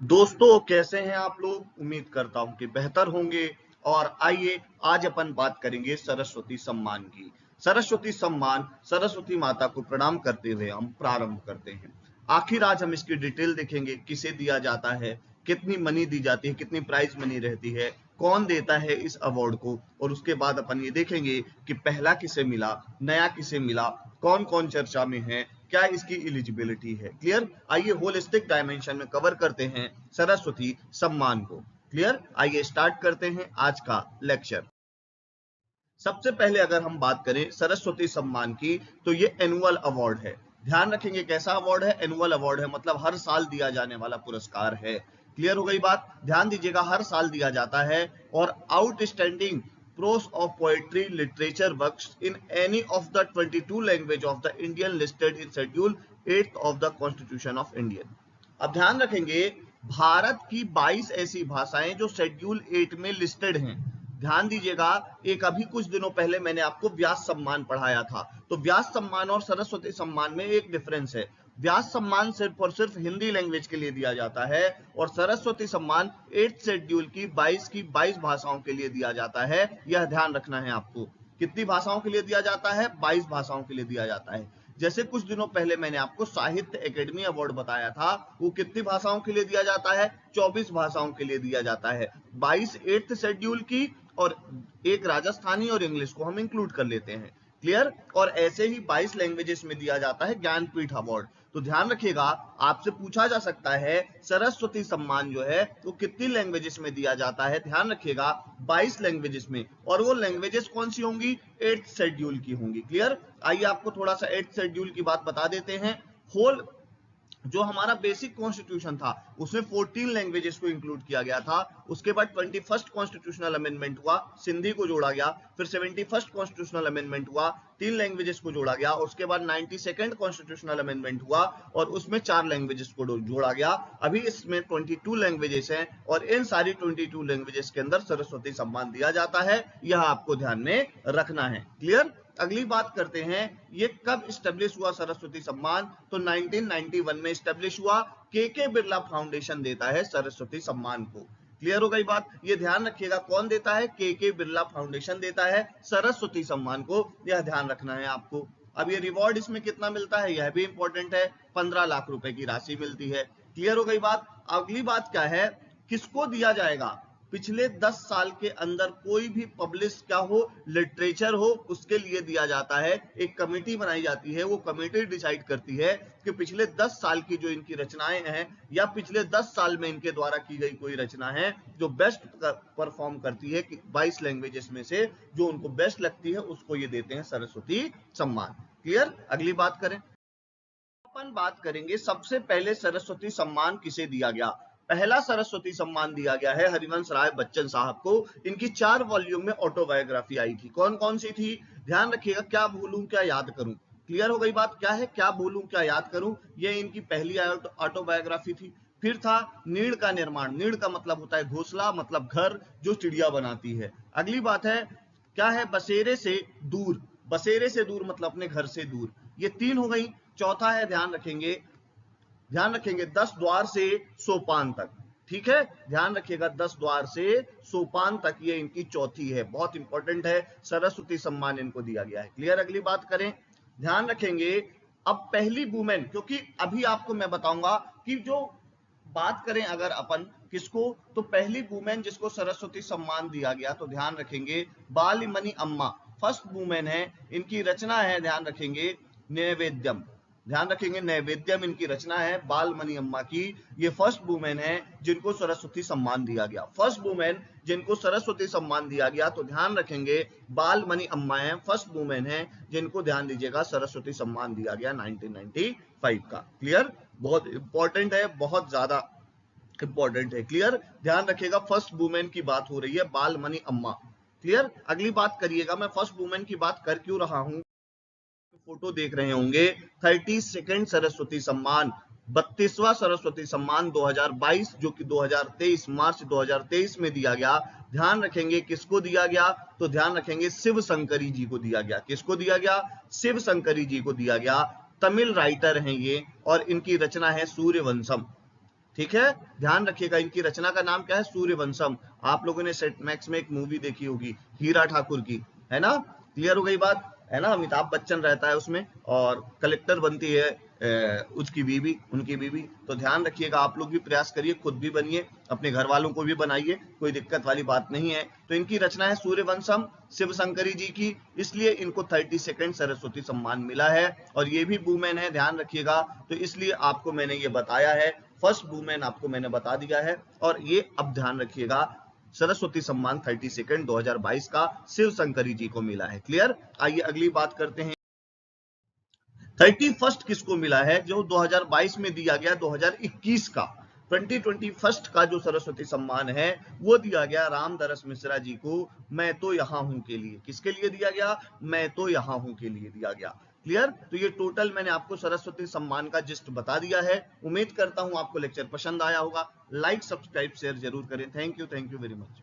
दोस्तों, कैसे हैं आप लोग? उम्मीद करता हूं कि बेहतर होंगे। और आइए आज अपन बात करेंगे सरस्वती सम्मान की। सरस्वती सम्मान सरस्वती माता को प्रणाम करते हुए हम प्रारंभ करते हैं। आखिर आज हम इसकी डिटेल देखेंगे, किसे दिया जाता है, कितनी मनी दी जाती है, कितनी प्राइज मनी रहती है, कौन देता है इस अवार्ड को, और उसके बाद अपन ये देखेंगे कि पहला किसे मिला, नया किसे मिला, कौन कौन चर्चा में है, क्या इसकी एलिजिबिलिटी है। क्लियर? आइए होलिस्टिक डायमेंशन में कवर करते हैं सरस्वती सम्मान को। क्लियर? आइए स्टार्ट करते हैं आज का लेक्चर। सबसे पहले अगर हम बात करें सरस्वती सम्मान की, तो ये एनुअल अवार्ड है। ध्यान रखेंगे कैसा अवार्ड है? एनुअल अवार्ड है, मतलब हर साल दिया जाने वाला पुरस्कार है। क्लियर हो गई बात? ध्यान दीजिएगा, हर साल दिया जाता है। और outstanding pros of poetry literature works in any of the 22 language of the Indian listed in schedule 8 of the constitution of India. अब ध्यान रखेंगे, भारत की 22 ऐसी भाषाएं जो शेड्यूल 8 में लिस्टेड हैं। ध्यान दीजिएगा, एक अभी कुछ दिनों पहले मैंने आपको व्यास सम्मान पढ़ाया था। तो व्यास सम्मान और सरस्वती सम्मान में एक डिफरेंस है। व्यास सम्मान सिर्फ और सिर्फ हिंदी लैंग्वेज के लिए दिया जाता है, और सरस्वती सम्मान 8 शेड्यूल की 22 भाषाओं के लिए दिया जाता है। यह ध्यान रखना है आपको। कितनी भाषाओं के लिए दिया जाता है? 22 भाषाओं के लिए दिया जाता है। जैसे कुछ दिनों पहले मैंने आपको साहित्य एकेडमी अवार्ड बताया था, वो कितनी भाषाओं के लिए दिया जाता है? 24 भाषाओं के लिए दिया जाता है। 22 8th शेड्यूल की, और एक राजस्थानी और इंग्लिश को हम इंक्लूड कर लेते हैं। क्लियर? और ऐसे ही 22 लैंग्वेजेस में दिया जाता है ज्ञानपीठ अवार्ड। तो ध्यान रखिएगा, आपसे पूछा जा सकता है सरस्वती सम्मान जो है वो कितनी लैंग्वेजेस में दिया जाता है। ध्यान रखिएगा, 22 लैंग्वेजेस में। और वो लैंग्वेजेस कौन सी होंगी? 8th शेड्यूल की होंगी। क्लियर? आइए आपको थोड़ा सा 8th शेड्यूल की बात बता देते हैं। होल जो हमारा बेसिक कॉन्स्टिट्यूशन था उसमें 14 लैंग्वेजेस को इंक्लूड किया गया था। उसके बाद 21st कॉन्स्टिट्यूशनल अमेंडमेंट हुआ, सिंधी को जोड़ा गया। फिर 71st कॉन्स्टिट्यूशनल अमेंडमेंट हुआ, 3 लैंग्वेजेस को जोड़ा गया। उसके बाद 92nd कॉन्स्टिट्यूशनल अमेंडमेंट हुआ और उसमें 4 लैंग्वेजेस को जोड़ा गया। अभी इसमें 22 लैंग्वेजेस हैं, और इन सारी 22 लैंग्वेजेस के अंदर सरस्वती सम्मान दिया जाता है। यह आपको ध्यान में रखना है। क्लियर? अगली बात करते हैं, ये कब स्टेब्लिश हुआ सरस्वती सम्मान? तो 1991 में स्टेब्लिश हुआ। के बिरला फाउंडेशन देता है सरस्वती सम्मान को। क्लियर हो गई बात? ये ध्यान रखिएगा, कौन देता है? के बिरला फाउंडेशन देता है सरस्वती सम्मान को। यह ध्यान रखना है आपको। अब ये रिवॉर्ड इसमें कितना मिलता है, यह भी इंपॉर्टेंट है। 15 लाख रुपए की राशि मिलती है। क्लियर हो गई बात? अगली बात क्या है, किसको दिया जाएगा? पिछले 10 साल के अंदर कोई भी पब्लिश क्या हो, लिटरेचर हो, उसके लिए दिया जाता है। एक कमेटी बनाई जाती है, वो कमेटी डिसाइड करती है कि पिछले 10 साल की जो इनकी रचनाएं हैं, या पिछले 10 साल में इनके द्वारा की गई कोई रचना है जो बेस्ट परफॉर्म करती है, कि 22 लैंग्वेजेस में से जो उनको बेस्ट लगती है, उसको ये देते हैं सरस्वती सम्मान। क्लियर? अगली बात करें, अपन बात करेंगे सबसे पहले सरस्वती सम्मान किसे दिया गया। पहला सरस्वती सम्मान दिया गया है हरिवंश राय बच्चन साहब को। इनकी 4 वॉल्यूम में ऑटोबायोग्राफी आई थी। कौन कौन सी थी? ध्यान रखिएगा, क्या भूलूं क्या याद करूं। क्लियर हो गई बात? क्या है, क्या भूलूं क्या याद करूं, ये इनकी पहली ऑटोबायोग्राफी थी। फिर था नीड़ का निर्माण। नीड़ का मतलब होता है घोंसला, मतलब घर जो चिड़िया बनाती है। अगली बात है, क्या है? बसेरे से दूर। बसेरे से दूर मतलब अपने घर से दूर। ये 3 हो गई। चौथा है, ध्यान रखेंगे, ध्यान रखेंगे, 10 द्वार से सोपान तक। ठीक है? ध्यान रखिएगा, 10 द्वार से सोपान तक, ये इनकी चौथी है। बहुत इंपॉर्टेंट है, सरस्वती सम्मान इनको दिया गया है। क्लियर? अगली बात करें, ध्यान रखेंगे, अब पहली वुमेन, क्योंकि अभी आपको मैं बताऊंगा कि जो बात करें अगर अपन किसको, तो पहली वुमेन जिसको सरस्वती सम्मान दिया गया, तो ध्यान रखेंगे बालीमणि अम्मा फर्स्ट वुमेन है। इनकी रचना है, ध्यान रखेंगे, नैवेद्यम। ध्यान रखेंगे, नैवेद्यम इनकी रचना है बालमणि अम्मा की। ये फर्स्ट वुमेन है जिनको सरस्वती सम्मान दिया गया। फर्स्ट वुमेन जिनको सरस्वती सम्मान दिया गया, तो ध्यान रखेंगे बालमणि अम्मा है, फर्स्ट वुमेन है जिनको, ध्यान दीजिएगा, सरस्वती सम्मान दिया गया 1995 का। क्लियर? बहुत इंपॉर्टेंट है, बहुत ज्यादा इंपॉर्टेंट है। क्लियर? ध्यान रखिएगा, फर्स्ट वुमेन की बात हो रही है, बालमणि अम्मा। क्लियर? अगली बात करिएगा, मैं फर्स्ट वुमेन की बात कर क्यों रहा हूं, फोटो देख रहे होंगे, 32nd सरस्वती सम्मान, 32वां सरस्वती सम्मान 2022, जो कि 2023 मार्च 2023 में दिया गया। ध्यान रखेंगे किसको दिया गया, तो ध्यान रखेंगे शिव शंकरी जी को दिया गया। किसको दिया गया? शिव शंकरी जी को दिया गया। तमिल राइटर हैं ये, और इनकी रचना है सूर्यवंशम। ठीक है, ध्यान रखिएगा। इनकी रचना का नाम क्या है? सूर्यवंशम। आप लोगों ने सेट मैक्स में एक मूवी देखी होगी हीरा ठाकुर की, है ना? क्लियर हो गई बात, है ना? अमिताभ बच्चन रहता है उसमें और कलेक्टर बनती है उसकी बीवी, उनकी बीवी। तो ध्यान रखिएगा, आप लोग भी प्रयास करिए, खुद भी बनिए, अपने घर वालों को भी बनाइए, कोई दिक्कत वाली बात नहीं है। तो इनकी रचना है सूर्यवंशम, शिव शंकरी जी की, इसलिए इनको 32 सरस्वती सम्मान मिला है। और ये भी वुमेन है, ध्यान रखिएगा, तो इसलिए आपको मैंने ये बताया है, फर्स्ट वुमेन आपको मैंने बता दिया है। और ये अब ध्यान रखिएगा, सरस्वती सम्मान 32 2022 का शिव शंकरी जी को मिला है। क्लियर? आइए अगली बात करते हैं। 31 किसको मिला है? जो 2022 में दिया गया, 2021 का 2021 का जो सरस्वती सम्मान है वो दिया गया रामदरस मिश्रा जी को, मैं तो यहां हूं के लिए। किसके लिए दिया गया? मैं तो यहां हूं के लिए दिया गया। क्लियर? तो ये टोटल मैंने आपको सरस्वती सम्मान का जिस्ट बता दिया है। उम्मीद करता हूं आपको लेक्चर पसंद आया होगा। लाइक, सब्सक्राइब, शेयर जरूर करें। Thank you very much.